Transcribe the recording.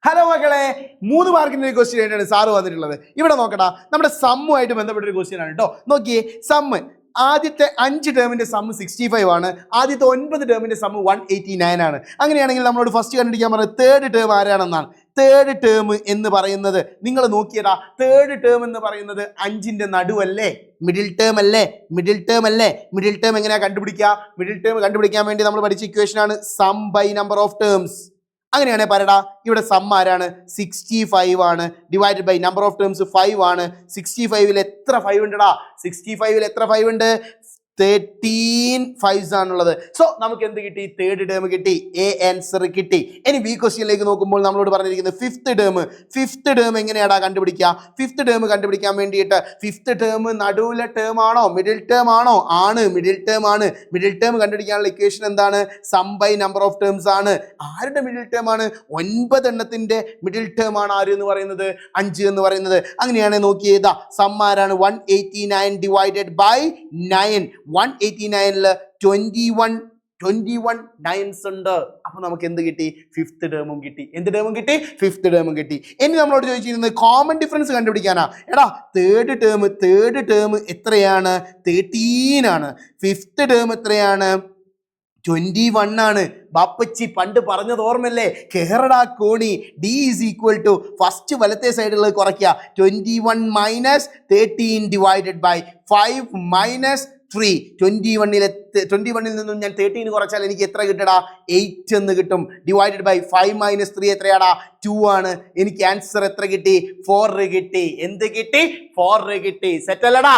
Hello മക്കളെ, 3 മാർക്കിന്റെ ഒരു ക്വസ്റ്റ്യൻ ആയിട്ടാണ് സാറ് വന്നിട്ടുള്ളത്. ഇവിടെ നോക്കടാ, നമ്മുടെ സമ്മുമായിട്ട് ബന്ധപ്പെട്ട ഒരു ക്വസ്റ്റ്യൻ ആണ് കേട്ടോ. നോക്കിയേ, സമ്മ് ആദ്യത്തെ 5 ടേമിന്റെ സമ്മ് 65 ആണ്. ആദ്യത്തെ 9 ടേമിന്റെ സമ്മ് 189 ആണ്. അങ്ങനെയാണെങ്കിൽ നമ്മളോട് ഫസ്റ്റ് കണ്ടുപിടിക്കാൻ പറഞ്ഞത് തേർഡ് ടേം ആരാണെന്നാണ്. തേർഡ് ടേം എന്ന് പറയുന്നത് നിങ്ങൾ നോക്കിയടാ, തേർഡ് ടേം എന്ന് പറയുന്നത് 5ന്റെ നടുവല്ലേ, മിഡിൽ ടേം അല്ലേ. മിഡിൽ ടേം എങ്ങനെയാ കണ്ടുപിടിക്കുക? മിഡിൽ ടേം കണ്ടുപിടിക്കാൻ വേണ്ടി നമ്മൾ പഠിച്ച ഇക്വേഷൻ ആണ് sum by number of terms. അങ്ങനെയാണെങ്കിൽ പറയടാ, ഇവിടെ സം ആരാണ്? 65 ആണ്. Divided by number of terms 5 ആണ്. 65ൽ എത്ര 5 ഉണ്ടടാ? 65ൽ എത്ര 5 ഉണ്ട്? 13 5s ആണുള്ളത്. സോ നമുക്ക് എന്ത് കിട്ടി? തേർഡ് ടേം കിട്ടി. എ ആൻസർ കിട്ടി. ഇനി ബി ക്വസ്റ്റ്യനിലേക്ക് നോക്കുമ്പോൾ നമ്മളോട് പറഞ്ഞിരിക്കുന്നത് ഫിഫ്ത്ത് ടേം എങ്ങനെയാടാ കണ്ടുപിടിക്കുക? ഫിഫ്ത്ത് ടേം കണ്ടുപിടിക്കാൻ വേണ്ടിയിട്ട് ഫിഫ്ത്ത് ടേം നടുവിലെ ടേം ആണോ മിഡിൽ ടേം ആണോ? ആണ്, മിഡിൽ ടേം ആണ്. മിഡിൽ ടേം കണ്ടുപിടിക്കാനുള്ള ഇക്വേഷൻ എന്താണ്? Sum by number of terms ആണ്. ആരുടെ മിഡിൽ ടേം ആണ്? 9 എണ്ണത്തിന്റെ മിഡിൽ ടേം ആണ് ആര് എന്ന് പറയുന്നത്? 5 എന്ന് പറയുന്നത്. അങ്ങനെയാണെങ്കിൽ നോക്കിയേതാ, സം ആരാണ്? 189 ഡിവൈഡഡ് ബൈ 9. 189ൽ 21 നയൻസ് ഉണ്ട്. അപ്പൊ നമുക്ക് എന്ത് കിട്ടി? ഫിഫ്ത്ത് ടേമും കിട്ടി. എന്ത് ടേമും കിട്ടി? ഫിഫ്ത്ത് ടേമും കിട്ടി. ഇനി നമ്മളോട് ചോദിച്ചിരുന്നത് കോമൺ ഡിഫറൻസ് കണ്ടുപിടിക്കാനാ. എടാ, തേർഡ് ടേം എത്രയാണ്? 13 ആണ്. ഫിഫ്ത്ത് ടേം എത്രയാണ്? 21 ആണ്. ബാപ്പച്ചി പണ്ട് പറഞ്ഞത് ഓർമ്മല്ലേ? കേരള കോണി d is equal to first വലത്തെ സൈഡിൽ കുറയ്ക്കുക. 21 മൈനസ് 13 ഡിവൈഡഡ് ബൈ 5 മൈനസ് 3. 21ൽ നിന്നും ഞാൻ 13 കുറച്ചാൽ എനിക്ക് എത്ര കിട്ടടാ? 8 എന്ന് കിട്ടും. Divided by 5 minus 3 എത്രയാടാ? 2 ആണ്. എനിക്ക് ആൻസർ എത്ര കിട്ടി? 4 കിട്ടി. എന്ത് കിട്ടി? 4 കിട്ടി. സെറ്റ് അല്ലടാ?